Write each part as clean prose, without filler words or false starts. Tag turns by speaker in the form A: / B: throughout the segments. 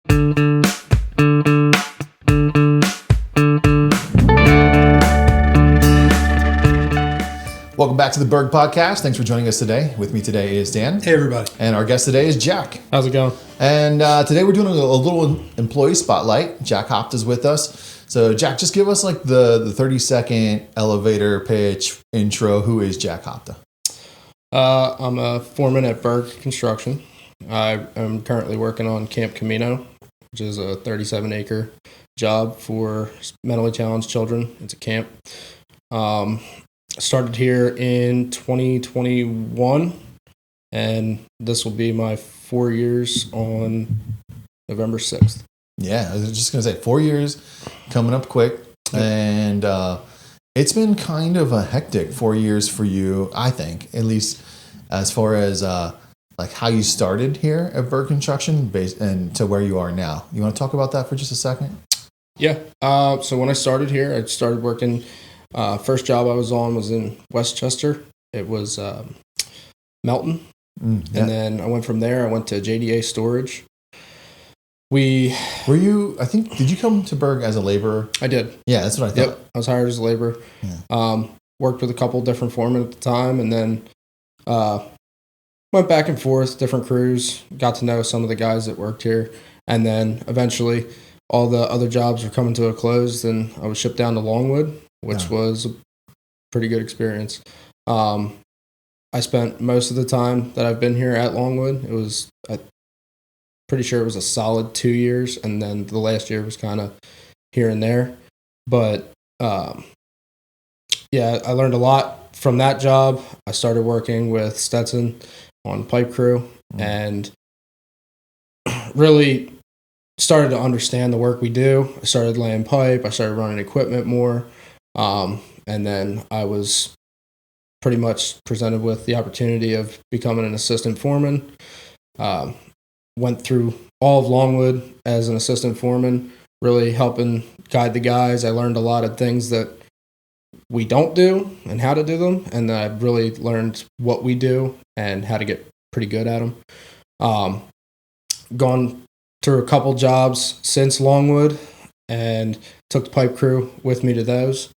A: Welcome back to the Berg podcast. Thanks for joining us today. With me today is Dan.
B: Hey, everybody.
A: And our guest today is Jack.
C: How's it going?
A: And today we're doing a little employee spotlight. Jack Hopta is with us. So Jack, just give us like the 30-second elevator pitch intro. Who is Jack Hopta?
C: I'm a foreman at Berg Construction. I am currently working on Camp Camino, which is a 37-acre job for mentally challenged children. It's a camp. Started here in 2021, and this will be my 4 years on November 6th.
A: Yeah, I was just going to say 4 years coming up quick. And it's been kind of a hectic 4 years for you, I think, at least as far as like how you started here at Berg Construction and to where you are now. You want to talk about that for just a second?
C: Yeah. So when I started here, I started working. First job I was on was in Westchester. It was Melton. And then I went from there. I went to JDA Storage. Did you come to Berg as a laborer? I did.
A: Yeah, that's what I thought.
C: Yep, I was hired as a laborer. Yeah. Worked with a couple different foremen at the time, and then went back and forth, different crews, got to know some of the guys that worked here, and then eventually all the other jobs were coming to a close, and I was shipped down to Longwood, which was a pretty good experience. I spent most of the time that I've been here at Longwood. It was, I'm pretty sure it was a solid 2 years, and then the last year was kind of here and there. But yeah, I learned a lot from that job. I started working with Stetson on pipe crew and really started to understand the work we do. I started laying pipe. I started running equipment more. And then I was pretty much presented with the opportunity of becoming an assistant foreman. Went through all of Longwood as an assistant foreman, really helping guide the guys. I learned a lot of things that we don't do and how to do them. And then I really learned what we do and how to get pretty good at them. Gone through a couple jobs since Longwood and took the pipe crew with me to those.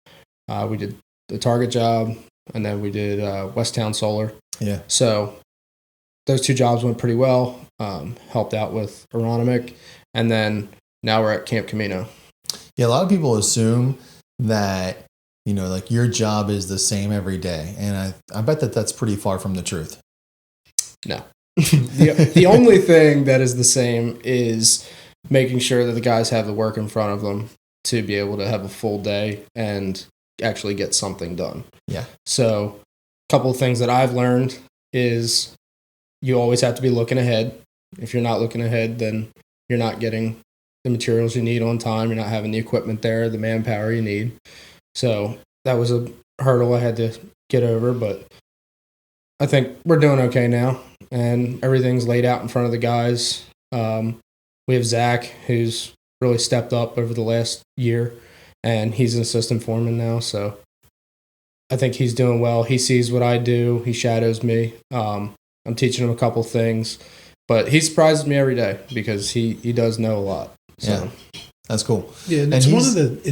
C: We did the Target job, and then we did Westtown Solar. Yeah. So those two jobs went pretty well. Helped out with Aeronomic, and then now we're at Camp Camino.
A: Yeah, a lot of people assume that, like your job is the same every day, and I bet that's pretty far from the truth.
C: No. The only thing that is the same is making sure that the guys have the work in front of them to be able to have a full day and actually get something done. Yeah. So a couple of things that I've learned is you always have to be looking ahead. If you're not looking ahead, then you're not getting the materials you need on time. You're not having the equipment there, the manpower you need. So that was a hurdle I had to get over, but I think we're doing okay now, and everything's laid out in front of the guys. We have Zach, who's really stepped up over the last year, and he's an assistant foreman now, so I think he's doing well. He sees what I do. He shadows me. I'm teaching him a couple things, but he surprises me every day because he does know a lot. So.
A: Yeah, that's cool.
B: Yeah, and it's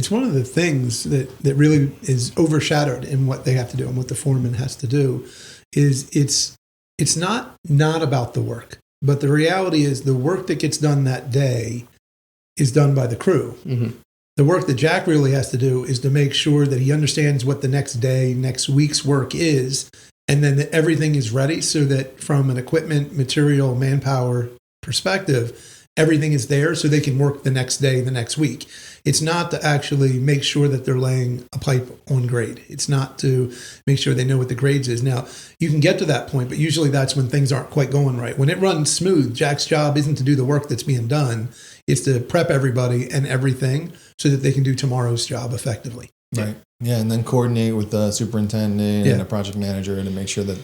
B: one of the things that really is overshadowed in what they have to do and what the foreman has to do is it's not about the work, but the reality is the work that gets done that day is done by the crew. Mm-hmm. The work that Jack really has to do is to make sure that he understands what the next day, next week's work is, and then that everything is ready so that from an equipment, material, manpower perspective, everything is there so they can work the next day, the next week. It's not to actually make sure that they're laying a pipe on grade. It's not to make sure they know what the grades is. Now, you can get to that point, but usually that's when things aren't quite going right. When it runs smooth, Jack's job isn't to do the work that's being done. It's to prep everybody and everything so that they can do tomorrow's job effectively.
A: Right. Yeah, and then coordinate with the superintendent and a project manager to make sure that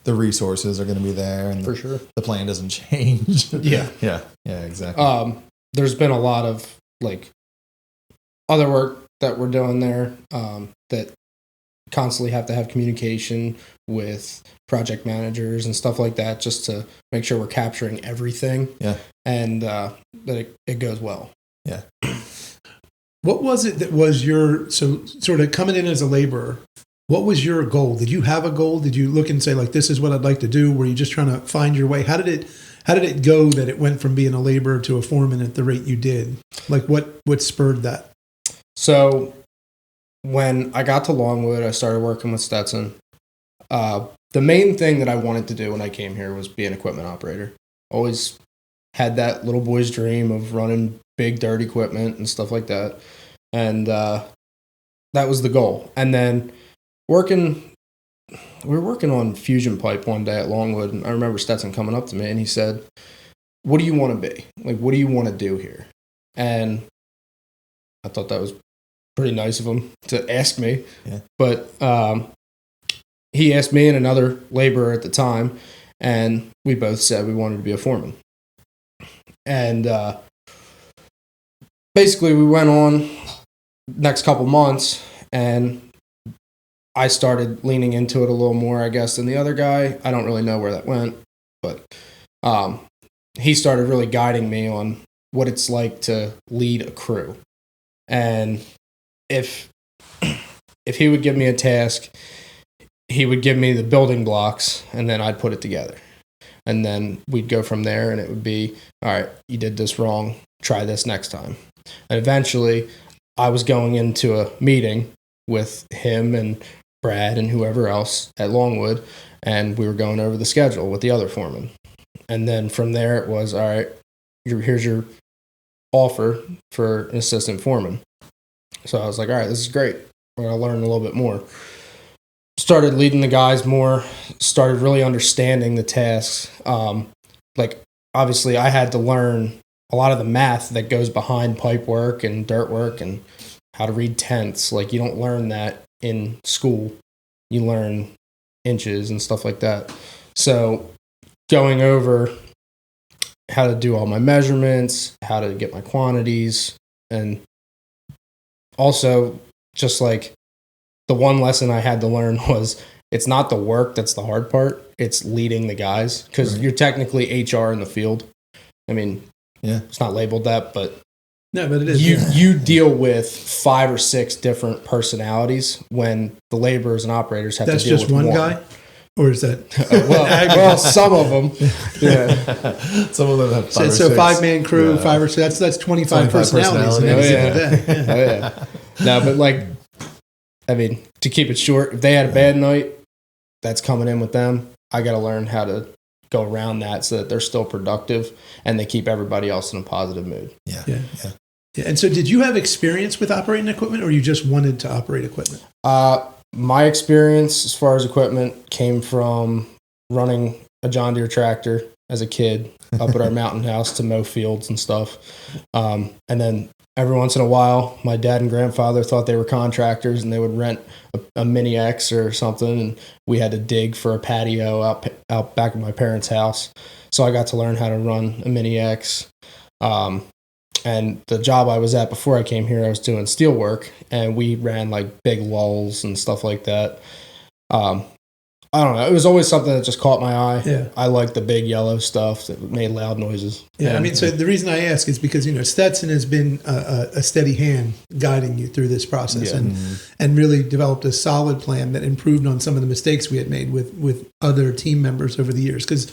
A: the resources are going to be there and the plan doesn't change. Yeah, exactly.
C: There's been a lot of other work that we're doing there that constantly have to have communication with project managers and stuff like that, just to make sure we're capturing everything.
A: Yeah.
C: And that it goes well.
A: Yeah.
B: What was it that was so sort of coming in as a laborer? What was your goal? Did you have a goal? Did you look and say, like, this is what I'd like to do? Were you just trying to find your way? How did it go that it went from being a laborer to a foreman at the rate you did? Like, what spurred that?
C: So when I got to Longwood, I started working with Stetson. The main thing that I wanted to do when I came here was be an equipment operator. Always had that little boy's dream of running big, dirt equipment and stuff like that. And that was the goal. And then we were working on fusion pipe one day at Longwood, and I remember Stetson coming up to me and he said, "What do you want to be? Like, what do you want to do here?" And I thought that was pretty nice of him to ask me.
A: Yeah.
C: But he asked me and another laborer at the time, and we both said we wanted to be a foreman. And basically we went on next couple months, and I started leaning into it a little more, I guess, than the other guy. I don't really know where that went, but he started really guiding me on what it's like to lead a crew. And if he would give me a task, he would give me the building blocks, and then I'd put it together. And then we'd go from there, and it would be, all right, you did this wrong, try this next time. And eventually, I was going into a meeting with him and Brad and whoever else at Longwood, and we were going over the schedule with the other foreman. And then from there, it was, all right, here's your offer for an assistant foreman. So I was like, all right, this is great. We're going to learn a little bit more. Started leading the guys more, started really understanding the tasks. Like, obviously, I had to learn a lot of the math that goes behind pipe work and dirt work and how to read tenths. Like, you don't learn that in school. You learn inches and stuff like that. So going over how to do all my measurements, how to get my quantities, and also just like the one lesson I had to learn was it's not the work that's the hard part. It's leading the guys, because you're technically HR in the field. I mean, yeah, it's not labeled that, but
B: no, but it is.
C: You deal with 5 or 6 different personalities when the laborers and operators have
B: that's
C: to deal
B: just
C: with
B: one guy, or is that?
C: well, some of them. Yeah,
A: some of them have 5 or 6.
B: So 5-man crew, 5 or 6. That's 25 personalities.
C: Yeah. No, but like, I mean, to keep it short, if they had a bad night, that's coming in with them. I got to learn how to go around that so that they're still productive and they keep everybody else in a positive mood.
B: Yeah. And so did you have experience with operating equipment, or you just wanted to operate equipment?
C: My experience as far as equipment came from running a John Deere tractor as a kid up at our mountain house to mow fields and stuff. And then every once in a while, my dad and grandfather thought they were contractors, and they would rent a Mini X or something, and we had to dig for a patio out back of my parents' house. So I got to learn how to run a Mini X. And the job I was at before I came here, I was doing steel work, and we ran like big lulls and stuff like that. I don't know. It was always something that just caught my eye.
B: Yeah.
C: I liked the big yellow stuff that made loud noises.
B: Yeah, I mean, so the reason I ask is because, Stetson has been a steady hand guiding you through this process, and really developed a solid plan that improved on some of the mistakes we had made with other team members over the years. Because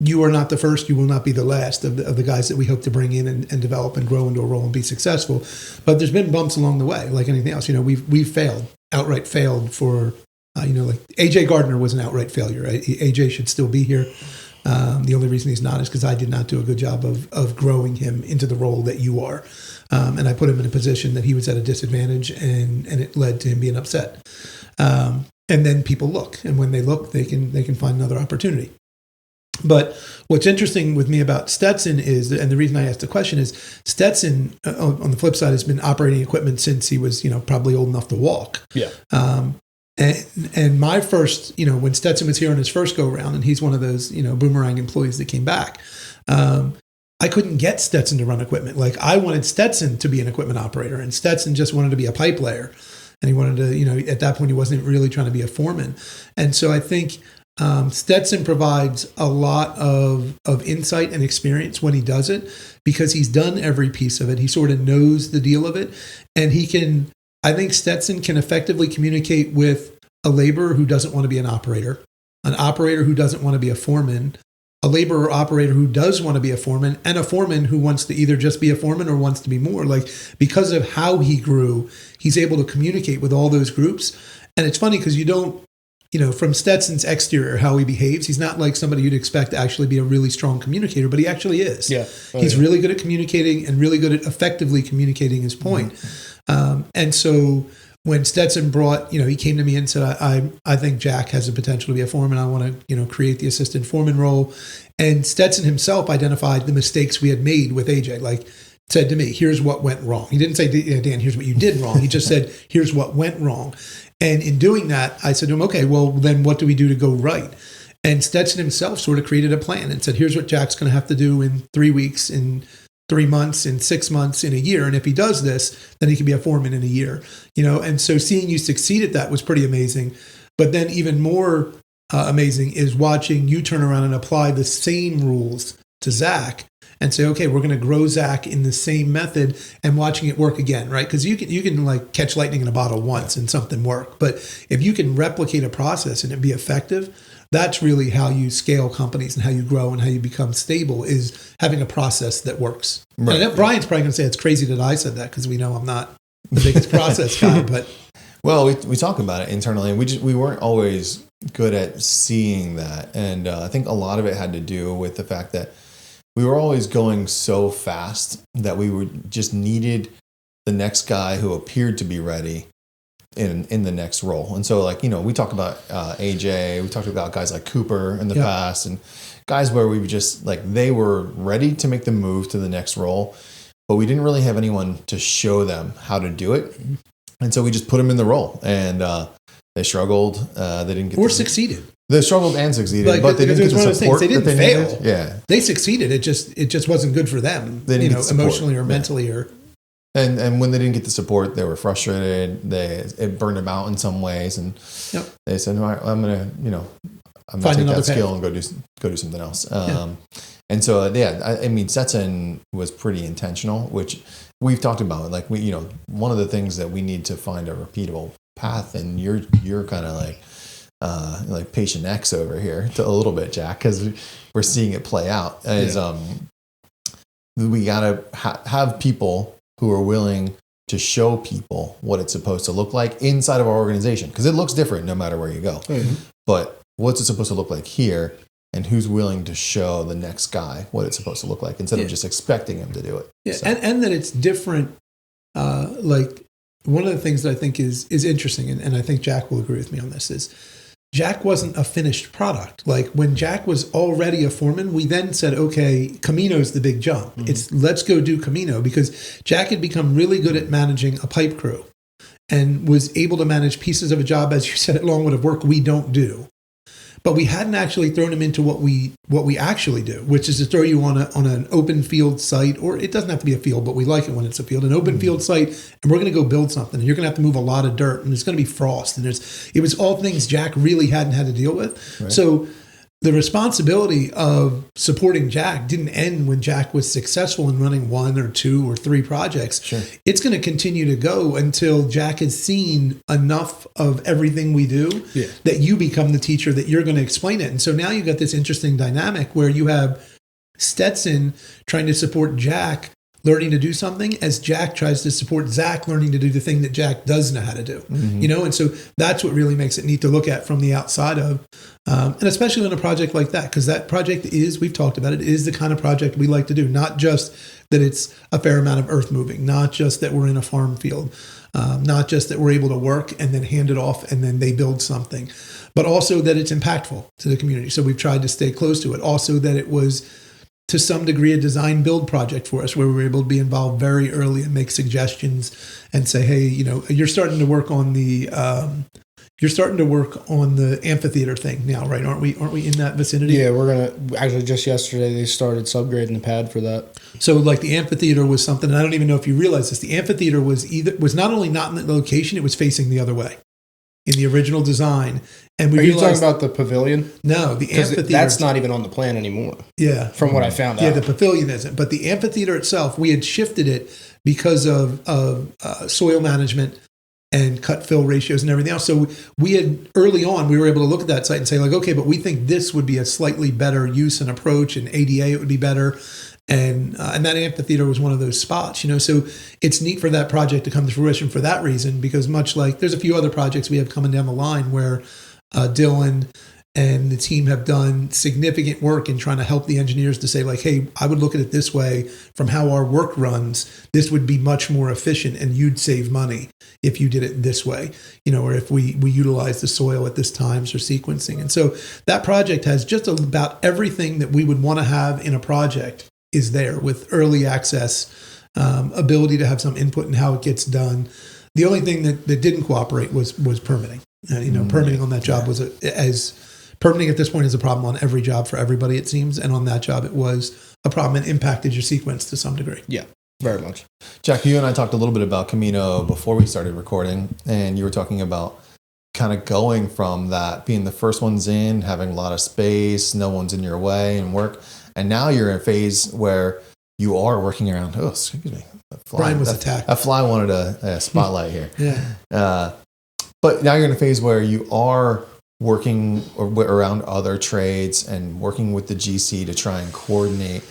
B: you are not the first, you will not be the last of the guys that we hope to bring in and develop and grow into a role and be successful. But there's been bumps along the way, like anything else. We've failed, outright failed for... like AJ Gardner was an outright failure. Right? AJ should still be here. The only reason he's not is because I did not do a good job of growing him into the role that you are. And I put him in a position that he was at a disadvantage, and it led to him being upset. And then people look, and when they look, they can find another opportunity. But what's interesting with me about Stetson is, and the reason I asked the question is, Stetson, on the flip side, has been operating equipment since he was, probably old enough to walk.
C: Yeah.
B: And my first, when Stetson was here on his first go round, and he's one of those, boomerang employees that came back, I couldn't get Stetson to run equipment. Like, I wanted Stetson to be an equipment operator, and Stetson just wanted to be a pipe layer. and he wanted to, at that point, he wasn't really trying to be a foreman. And so I think Stetson provides a lot of insight and experience when he does it, because he's done every piece of it. He sort of knows the deal of it. And I think Stetson can effectively communicate with a laborer who doesn't want to be an operator who doesn't want to be a foreman, a laborer operator who does want to be a foreman, and a foreman who wants to either just be a foreman or wants to be more. Like, because of how he grew, he's able to communicate with all those groups. And it's funny because you don't, from Stetson's exterior, how he behaves, he's not like somebody you'd expect to actually be a really strong communicator, but he actually is.
C: Yeah.
B: He's really good at communicating and really good at effectively communicating his point. And so when Stetson he came to me and said, I think Jack has the potential to be a foreman. I want to, create the assistant foreman role. And Stetson himself identified the mistakes we had made with AJ. Like, said to me, here's what went wrong. He didn't say, Dan, here's what you did wrong. He just said, here's what went wrong. And in doing that, I said to him, okay, well, then what do we do to go right? And Stetson himself sort of created a plan and said, here's what Jack's going to have to do in 3 weeks, in 3 months, in 6 months, in a year. And if he does this, then he can be a foreman in a year. And so seeing you succeed at that was pretty amazing. But then even more amazing is watching you turn around and apply the same rules to Zach and say, okay, we're going to grow Zach in the same method, and watching it work again, right? Because you can like catch lightning in a bottle once and something work. But if you can replicate a process and it be effective, that's really how you scale companies and how you grow and how you become stable, is having a process that works. Right. And Brian's probably going to say it's crazy that I said that, because we know I'm not the biggest process guy. But
A: well, we talk about it internally, and we weren't always good at seeing that. And I think a lot of it had to do with the fact that we were always going so fast that we just needed the next guy who appeared to be ready in the next role. And so, like, we talked about AJ, we talked about guys like Cooper in the past, and guys where we just, like, they were ready to make the move to the next role, but we didn't really have anyone to show them how to do it. And so we just put them in the role, and they struggled. They didn't get
B: succeeded.
A: They struggled and succeeded, but they didn't get the support.
B: They didn't fail.
A: Needed. Yeah,
B: they succeeded. It just wasn't good for them.
A: They didn't get
B: emotionally or mentally or.
A: And when they didn't get the support, they were frustrated. It burned them out in some ways, and they said, "All right, I'm gonna take that skill and go do something else." And so, I mean, Stetson was pretty intentional, which we've talked about. Like, one of the things that we need to find a repeatable path, and you're kind of like patient X over here a little bit, Jack, because we're seeing it play out. Is we gotta have people who are willing to show people what it's supposed to look like inside of our organization, because it looks different no matter where you go. Mm-hmm. But what's it supposed to look like here, and who's willing to show the next guy what it's supposed to look like instead of just expecting him to do it.
B: Yeah, so. and that it's different. Like, one of the things that I think is interesting, and I think Jack will agree with me on this, is Jack wasn't a finished product. Like, when Jack was already a foreman, we then said, okay, Camino's the big jump. Mm-hmm. Let's go do Camino, because Jack had become really good at managing a pipe crew and was able to manage pieces of a job, as you said, at Longwood, of work we don't do. But we hadn't actually thrown him into what we actually do, which is to throw you on an open field site, or it doesn't have to be a field, but we like it when it's a field, an open field site, and we're going to go build something, and you're going to have to move a lot of dirt, and it's going to be frost, and it was all things Jack really hadn't had to deal with. Right. So the responsibility of supporting Jack didn't end when Jack was successful in running 1 or 2 or 3 projects.
A: Sure.
B: It's going to continue to go until Jack has seen enough of everything we do that you become the teacher, that you're going to explain it. And so now you've got this interesting dynamic where you have Stetson trying to support Jack learning to do something, as Jack tries to support Zach learning to do the thing that Jack does know how to do. Mm-hmm. And so that's what really makes it neat to look at from the outside of, and especially on a project like that, because that project we've talked about it, is the kind of project we like to do. Not just that it's a fair amount of earth moving, not just that we're in a farm field, not just that we're able to work and then hand it off and then they build something, but also that it's impactful to the community. So we've tried to stay close to it. Also that it was, to some degree, a design build project for us, where we were able to be involved very early and make suggestions and say, hey, you're starting to work on the, You're starting to work on the amphitheater thing now, right? Aren't we in that vicinity?
C: Yeah, we're gonna actually just yesterday they started subgrading the pad for that.
B: So like the amphitheater was something, and I don't even know if you realize this. The amphitheater was not only not in the location, it was facing the other way in the original design. And we
C: Are you talking
B: realized,
C: about the pavilion?
B: no, the amphitheater.
C: That's not even on the plan anymore.
B: Yeah.
C: From what I found
B: Yeah,
C: out.
B: the pavilion isn't. But the amphitheater itself, we had shifted it because of soil management and cut fill ratios and everything else. So we had early on, we were able to look at that site and say like, okay, but we think this would be a slightly better use and approach, and ADA it would be better. And that amphitheater was one of those spots, So it's neat for that project to come to fruition for that reason, because much like there's a few other projects we have coming down the line where Dylan and the team have done significant work in trying to help the engineers to say like, hey, I would look at it this way from how our work runs. This would be much more efficient and you'd save money if you did it this way, or if we utilize the soil at this times or sequencing. And so that project has just about everything that we would want to have in a project is there, with early access, ability to have some input in how it gets done. The only thing that didn't cooperate was permitting. Permitting on that job was permitting at this point is a problem on every job for everybody, it seems. And on that job, it was a problem and impacted your sequence to some degree.
C: Yeah, very much.
A: Jack, you and I talked a little bit about Camino before we started recording, and you were talking about kind of going from that, being the first ones in, having a lot of space, no one's in your way and work. And now you're in a phase where you are working around, excuse me.
B: Brian was attacked.
A: A fly wanted a spotlight here.
B: Yeah.
A: But now you're in a phase where you are working around other trades and working with the GC to try and coordinate.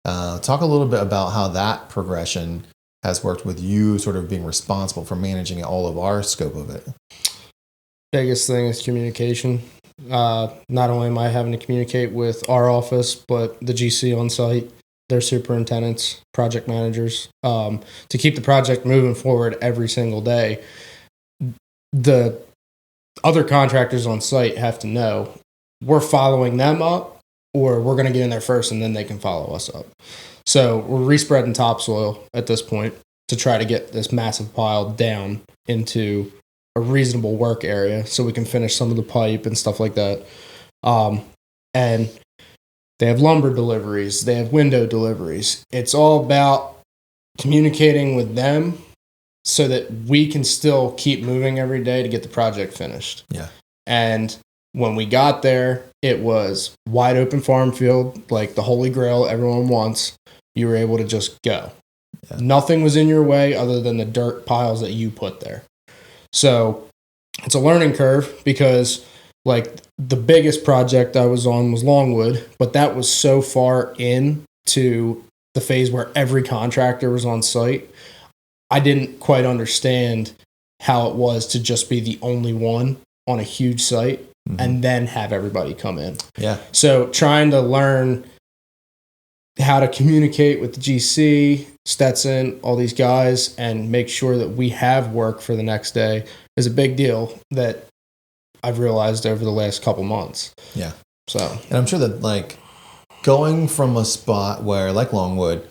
A: Talk a little bit about how that progression has worked with you sort of being responsible for managing all of our scope of it.
C: Biggest thing is communication. Not only am I having to communicate with our office, but the GC on site, their superintendents, project managers, to keep the project moving forward every single day. The other contractors on site have to know we're following them up, or we're going to get in there first and then they can follow us up. So we're respreading topsoil at this point to try to get this massive pile down into a reasonable work area so we can finish some of the pipe and stuff like that. And they have lumber deliveries, they have window deliveries. It's all about communicating with them so that we can still keep moving every day to get the project finished.
A: Yeah.
C: And when we got there, it was wide open farm field, like the holy grail everyone wants. You were able to just go. Yeah. Nothing was in your way other than the dirt piles that you put there. So it's a learning curve, because like the biggest project I was on was Longwood, but that was so far into the phase where every contractor was on site. I didn't quite understand how it was to just be the only one on a huge site and then have everybody come in.
A: Yeah.
C: So trying to learn how to communicate with the GC, Stetson, all these guys, and make sure that we have work for the next day is a big deal that I've realized over the last couple months.
A: Yeah.
C: So,
A: and I'm sure that like going from a spot where like Longwood,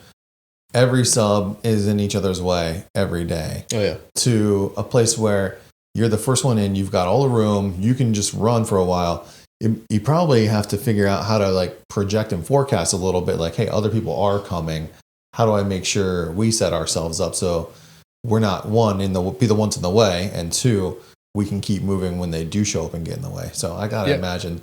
A: every sub is in each other's way every day.
C: Oh yeah.
A: To a place where you're the first one in, you've got all the room, you can just run for a while. You probably have to figure out how to like project and forecast a little bit, like, hey, other people are coming. How do I make sure we set ourselves up so we're not be the ones in the way, and two, we can keep moving when they do show up and get in the way. So I gotta imagine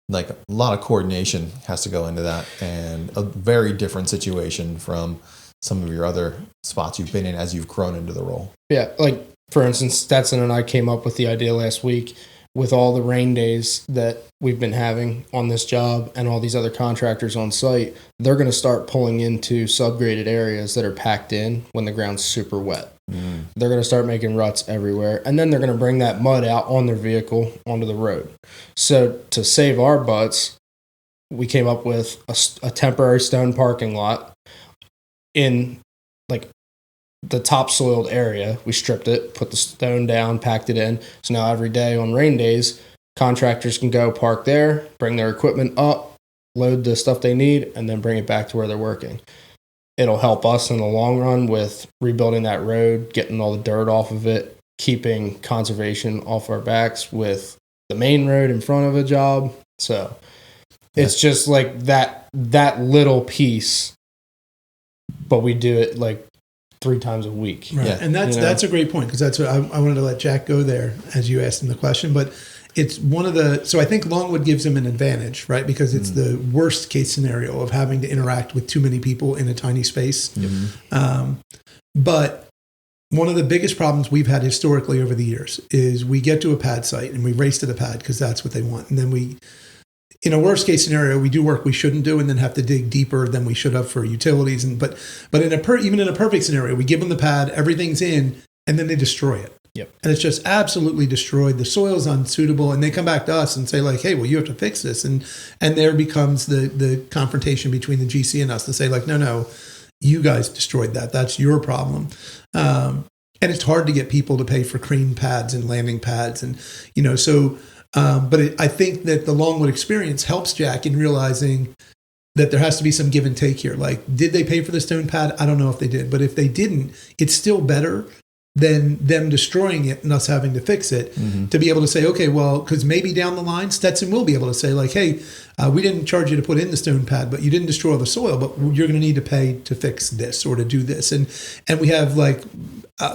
A: like a lot of coordination has to go into that, and a very different situation from some of your other spots you've been in as you've grown into the role.
C: Yeah, like for instance, Stetson and I came up with the idea last week with all the rain days that we've been having on this job and all these other contractors on site. They're going to start pulling into subgraded areas that are packed in when the ground's super wet. They're going to start making ruts everywhere, and then they're going to bring that mud out on their vehicle onto the road. So to save our butts, we came up with a temporary stone parking lot in like the topsoiled area. We stripped it, put the stone down, packed it in. So now every day on rain days, contractors can go park there, bring their equipment up, load the stuff they need, and then bring it back to where they're working. It'll help us in the long run with rebuilding that road, getting all the dirt off of it, keeping conservation off our backs with the main road in front of a job. So it's just like that little piece, but we do it like 3 times a week.
B: Right.
A: Yeah.
B: And that's a great point, because that's what I wanted to let Jack go there as you asked him the question. But it's one of the, so I think Longwood gives him an advantage, right? Because it's the worst case scenario of having to interact with too many people in a tiny space. But one of the biggest problems we've had historically over the years is we get to a pad site and we race to the pad because that's what they want. And then we, in a worst case scenario, we do work we shouldn't do and then have to dig deeper than we should have for utilities. But even in a perfect scenario, we give them the pad, everything's in, and then they destroy it.
C: Yep.
B: And it's just absolutely destroyed. The soil's unsuitable, and they come back to us and say like, "Hey, well, you have to fix this." And there becomes the confrontation between the GC and us to say like, "No, you guys destroyed that. That's your problem." And it's hard to get people to pay for cream pads and landing pads, and so. I think that the Longwood experience helps Jack in realizing that there has to be some give and take here. Like, did they pay for the stone pad? I don't know if they did, but if they didn't, it's still better than them destroying it and us having to fix it, to be able to say, okay, well, because maybe down the line, Stetson will be able to say like, hey, we didn't charge you to put in the stone pad, but you didn't destroy all the soil, but you're going to need to pay to fix this or to do this. And we have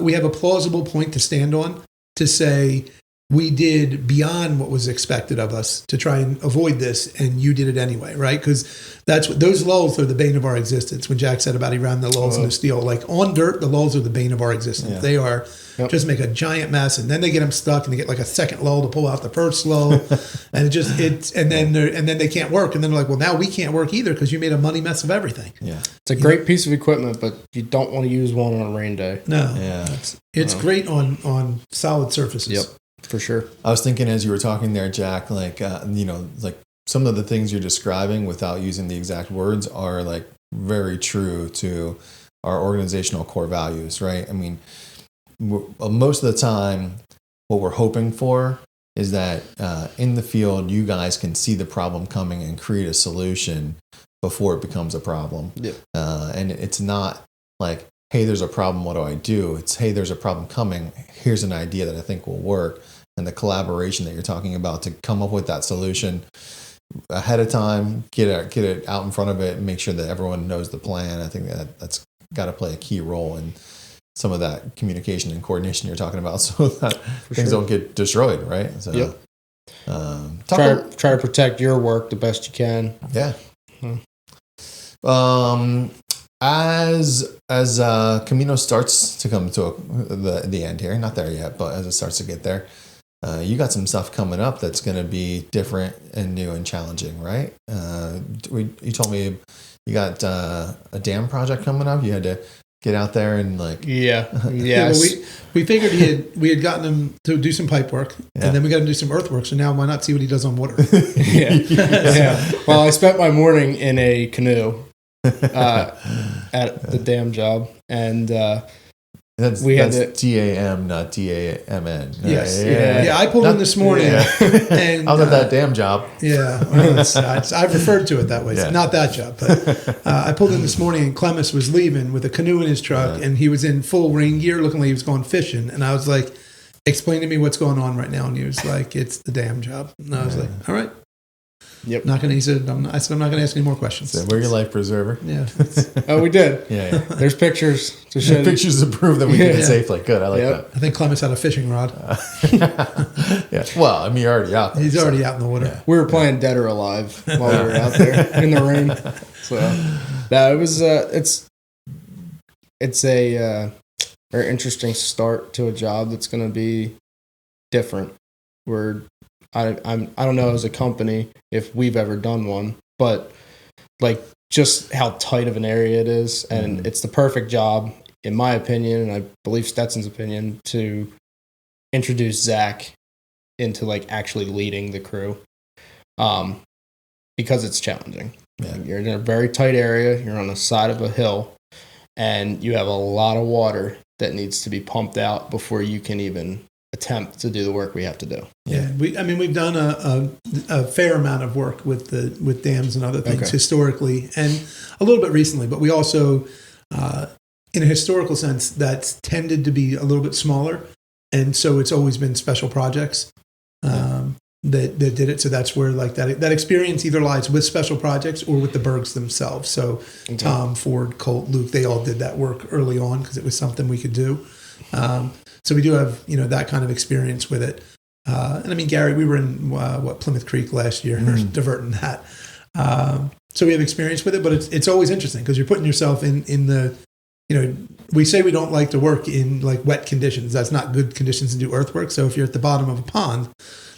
B: we have a plausible point to stand on to say, we did beyond what was expected of us to try and avoid this, and you did it anyway, right? Because that's what those lulls are the bane of our existence. When Jack said about he ran the lulls in the steel, like on dirt, the lulls are the bane of our existence. Yeah. They are just make a giant mess, and then they get them stuck, and they get like a second lull to pull out the first lull, and then they can't work, and then they're like, well, now we can't work either because you made a money mess of everything.
A: Yeah,
C: it's a great piece of equipment, but you don't want to use one on a rain day.
B: No,
A: yeah,
B: it's great on solid surfaces.
C: Yep. For sure.
A: I was thinking as you were talking there, Jack, like, like some of the things you're describing without using the exact words are like very true to our organizational core values, right? I mean, most of the time, what we're hoping for is that in the field, you guys can see the problem coming and create a solution before it becomes a problem.
C: Yep.
A: And it's not like, hey, there's a problem, what do I do? It's, hey, there's a problem coming. Here's an idea that I think will work. And the collaboration that you're talking about to come up with that solution ahead of time, get it out in front of it, and make sure that everyone knows the plan. I think that's got to play a key role in some of that communication and coordination you're talking about, so that things don't get destroyed, right? So,
C: yep. Try to protect your work the best you can.
A: Yeah. As Camino starts to come to the end here, not there yet, but as it starts to get there, you got some stuff coming up that's going to be different and new and challenging, right? You told me you got a dam project coming up. You had to get out there and like
B: well, we figured we had gotten him to do some pipe work, and then we got him to do some earthwork. So now why not see what he does on water?
C: Yeah. Well, I spent my morning in a canoe at the dam job, and
A: that's DAM, not DAMN.
B: Yes, yeah. I pulled in this morning, and
A: I was at that dam job.
B: Yeah, I've referred to it that way. It's not that job, but I pulled in this morning, and Clemis was leaving with a canoe in his truck, and he was in full rain gear, looking like he was going fishing. And I was like, "Explain to me what's going on right now." And he was like, "It's the dam job." And I was like, "All right."
C: Yep.
B: He said, I'm not going to ask any more questions.
A: So we're your life preserver.
B: Yeah.
C: Oh, we did.
A: Yeah.
C: There's pictures to show.
A: Pictures to prove that we did it safely. Good. I like that.
B: I think Clemens had a fishing rod.
A: Yeah. Well, I mean, you're already out there.
B: He's already out in the water.
C: Yeah. We were playing Dead or Alive while we were out there in the rain. So, it was. It's a very interesting start to a job that's going to be different. I don't know as a company if we've ever done one, but like just how tight of an area it is, and it's the perfect job, in my opinion, and I believe Stetson's opinion, to introduce Zach into like actually leading the crew, because it's challenging. Yeah. You're in a very tight area. You're on the side of a hill, and you have a lot of water that needs to be pumped out before you can even attempt to do the work we have to do.
B: Yeah, we've done a fair amount of work with dams and other things historically, and a little bit recently. But we also, in a historical sense, that's tended to be a little bit smaller And so it's always been special projects that did it. So that's where like that experience either lies with special projects or with the Bergs themselves. So Tom, Ford, Colt, Luke, they all did that work early on because it was something we could do. So we do have, that kind of experience with it. And I mean, Gary, we were in Plymouth Creek last year, diverting that. So we have experience with it, but it's always interesting because you're putting yourself in the, we say we don't like to work in like wet conditions. That's not good conditions to do earthwork. So if you're at the bottom of a pond,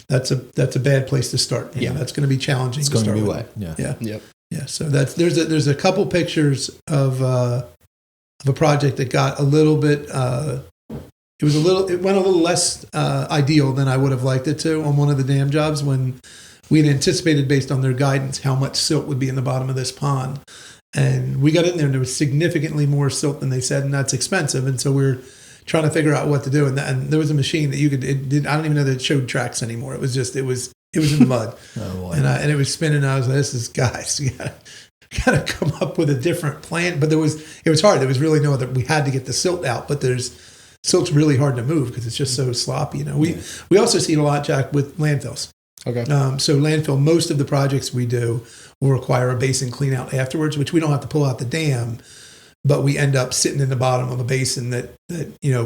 B: that's a bad place to start. That's going to be challenging.
A: It's going to be wet.
B: Yeah. So there's a couple pictures of a project that got a little bit. It went a little less ideal than I would have liked it to on one of the dam jobs when we had anticipated based on their guidance how much silt would be in the bottom of this pond. And we got in there and there was significantly more silt than they said, and that's expensive. And so we're trying to figure out what to do. And there was a machine that I don't even know that it showed tracks anymore. It was in the mud. And it was spinning. And I was like, guys, you gotta come up with a different plan. But it was hard. There was really no other, we had to get the silt out, but silt's really hard to move because it's just so sloppy. We also see it a lot, Jack, with landfills.
C: Okay.
B: So landfill, most of the projects we do will require a basin clean out afterwards, which we don't have to pull out the dam, but we end up sitting in the bottom of a basin that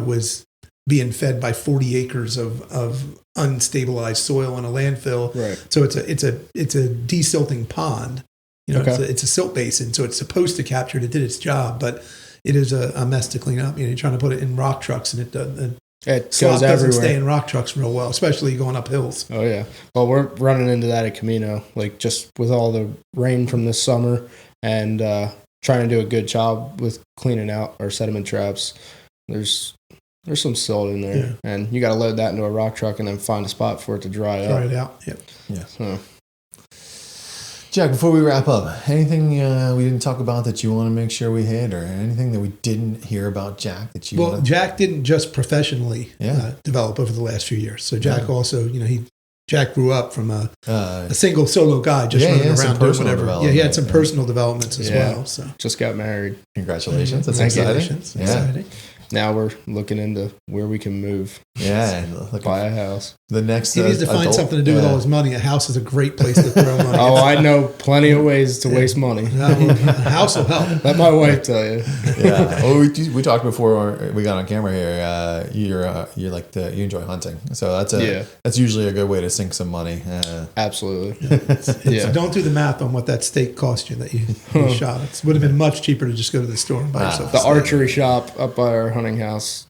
B: was being fed by 40 acres of unstabilized soil in a landfill.
C: Right.
B: So it's a desilting pond. It's a silt basin, so it's supposed to capture it. It did its job, but it is a mess to clean up. You're trying to put it in rock trucks, and
C: it
B: slop
C: goes
B: doesn't
C: everywhere.
B: stay in rock trucks real well, especially going up hills.
C: Oh yeah. Well, we're running into that at Camino, like just with all the rain from this summer and trying to do a good job with cleaning out our sediment traps. There's some silt in there, and you got to load that into a rock truck and then find a spot for it to dry up.
B: Dry it out. Yep.
A: Yeah.
C: So.
A: Jack, before we wrap up, anything we didn't talk about that you want to make sure we hit, or anything that we didn't hear about Jack that you?
B: Well, Jack didn't just professionally develop over the last few years. So Jack also, Jack grew up from a single solo guy just running around doing whatever. Yeah, he had some personal developments as well. So
C: just got married.
A: Congratulations! That's exciting.
B: Exciting.
C: Now we're looking into where we can move.
A: Yeah,
C: buy a house.
A: The next
B: he needs to find something to do with all his money. A house is a great place to throw money.
C: I know plenty of ways to waste money.
B: A house will help.
C: Let my wife tell you.
A: Yeah. Well, we talked before we got on camera here. You enjoy hunting, so that's usually a good way to sink some money.
C: Absolutely.
B: Don't do the math on what that steak cost you that you shot. It would have been much cheaper to just go to the store and buy yourself
C: the archery shop up by our hunting house.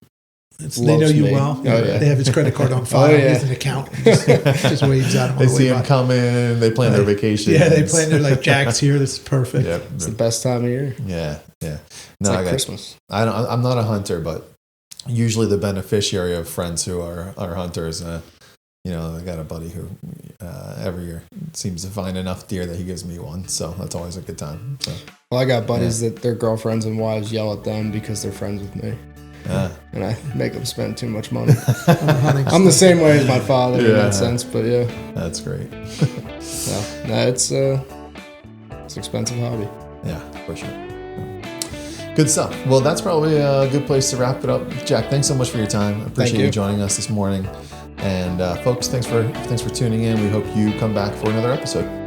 B: They know you well.
C: Oh, yeah.
B: They have his credit card on file. He has an account. Just waves at him.
A: They see him coming. They plan their vacation.
B: Yeah, they plan their Jack's here. This is perfect.
A: Yep.
C: It's the best time of year.
A: Yeah.
C: It's like Christmas.
A: I'm not a hunter, but usually the beneficiary of friends who are hunters. I got a buddy who every year seems to find enough deer that he gives me one. So that's always a good time. So.
C: Well, I got buddies that their girlfriends and wives yell at them because they're friends with me. And I make them spend too much money. I'm the same way as my father in that sense, but yeah.
A: That's great.
C: It's an expensive hobby.
A: Yeah, for sure. Good stuff. Well, that's probably a good place to wrap it up. Jack, thanks so much for your time. I appreciate you joining us this morning. And folks, thanks for tuning in. We hope you come back for another episode.